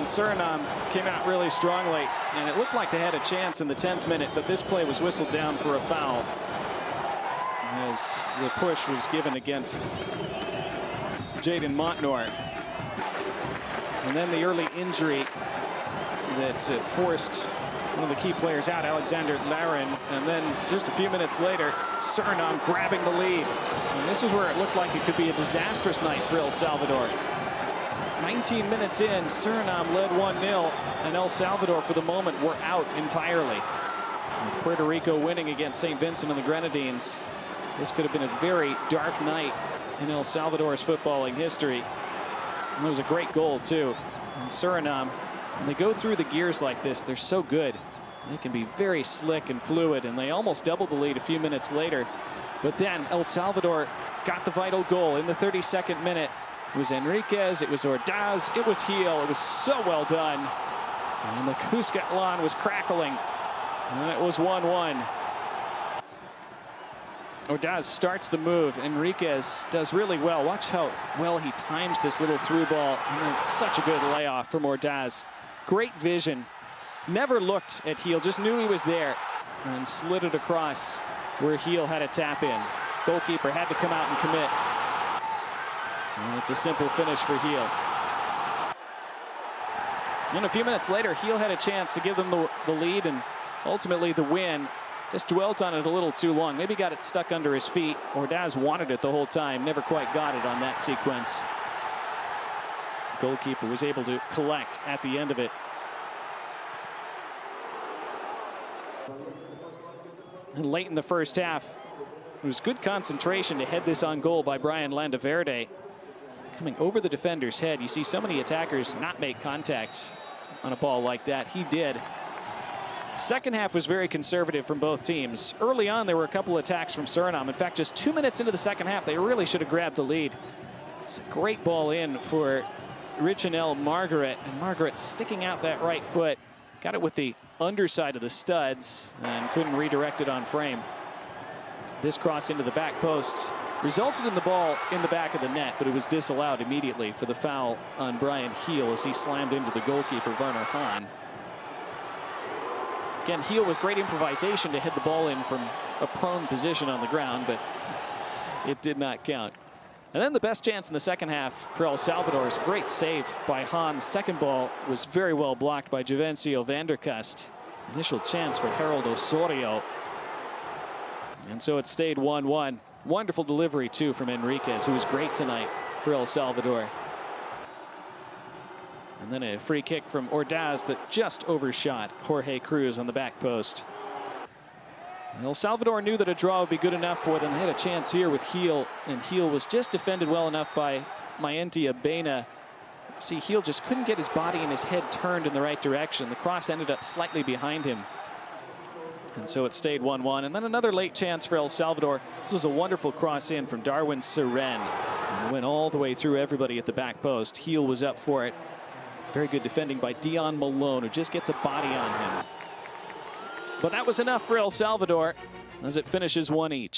Suriname came out really strongly, and it looked like they had a chance in the 10th minute, but this play was whistled down for a foul as the push was given against Jaden Montnor. And then the early injury that forced one of the key players out, Alexander Larin, and then just a few minutes later, Suriname grabbing the lead. And this is where it looked like it could be a disastrous night for El Salvador. 19 minutes in, Suriname led 1-0, and El Salvador, for the moment, were out entirely. With Puerto Rico winning against St. Vincent and the Grenadines, this could have been a very dark night in El Salvador's footballing history. And it was a great goal, too. And Suriname, when they go through the gears like this, they're so good. They can be very slick and fluid, and they almost doubled the lead a few minutes later. But then El Salvador got the vital goal in the 32nd minute. It was Enriquez, it was Ordaz, it was Heel. It was so well done. And the Cuscatlan was crackling. And it was 1-1. Ordaz starts the move. Enriquez does really well. Watch how well he times this little through ball. And it's such a good layoff from Ordaz. Great vision. Never looked at Heel, just knew he was there. And slid it across where Heel had a tap in. Goalkeeper had to come out and commit. And it's a simple finish for Heel. And a few minutes later, Heel had a chance to give them the lead and ultimately the win. Just dwelt on it a little too long. Maybe got it stuck under his feet. Ordaz wanted it the whole time. Never quite got it on that sequence. The goalkeeper was able to collect at the end of it. And late in the first half, it was good concentration to head this on goal by Brian Landaverde. Coming over the defender's head. You see so many attackers not make contact on a ball like that. He did. Second half was very conservative from both teams. Early on, there were a couple attacks from Suriname. In fact, just 2 minutes into the second half, they really should have grabbed the lead. It's a great ball in for Richinel Margaret. And Margaret sticking out that right foot. Got it with the underside of the studs and couldn't redirect it on frame. This cross into the back post resulted in the ball in the back of the net, but it was disallowed immediately for the foul on Brian Heel as he slammed into the goalkeeper, Werner Hahn. Again, Heel with great improvisation to head the ball in from a prone position on the ground, but it did not count. And then the best chance in the second half for El Salvador's great save by Hahn. Second ball was very well blocked by Juvencio Vanderkust. Initial chance for Harold Osorio. And so it stayed 1-1. Wonderful delivery, too, from Enriquez, who was great tonight for El Salvador. And then a free kick from Ordaz that just overshot Jorge Cruz on the back post. El Salvador knew that a draw would be good enough for them. They had a chance here with Heel, and Heel was just defended well enough by Mayenty Abena. See, Heel just couldn't get his body and his head turned in the right direction. The cross ended up slightly behind him. And so it stayed 1-1. And then another late chance for El Salvador. This was a wonderful cross in from Darwin Seren. And it went all the way through everybody at the back post. Heel was up for it. Very good defending by Dion Malone, who just gets a body on him. But that was enough for El Salvador as it finishes 1 each.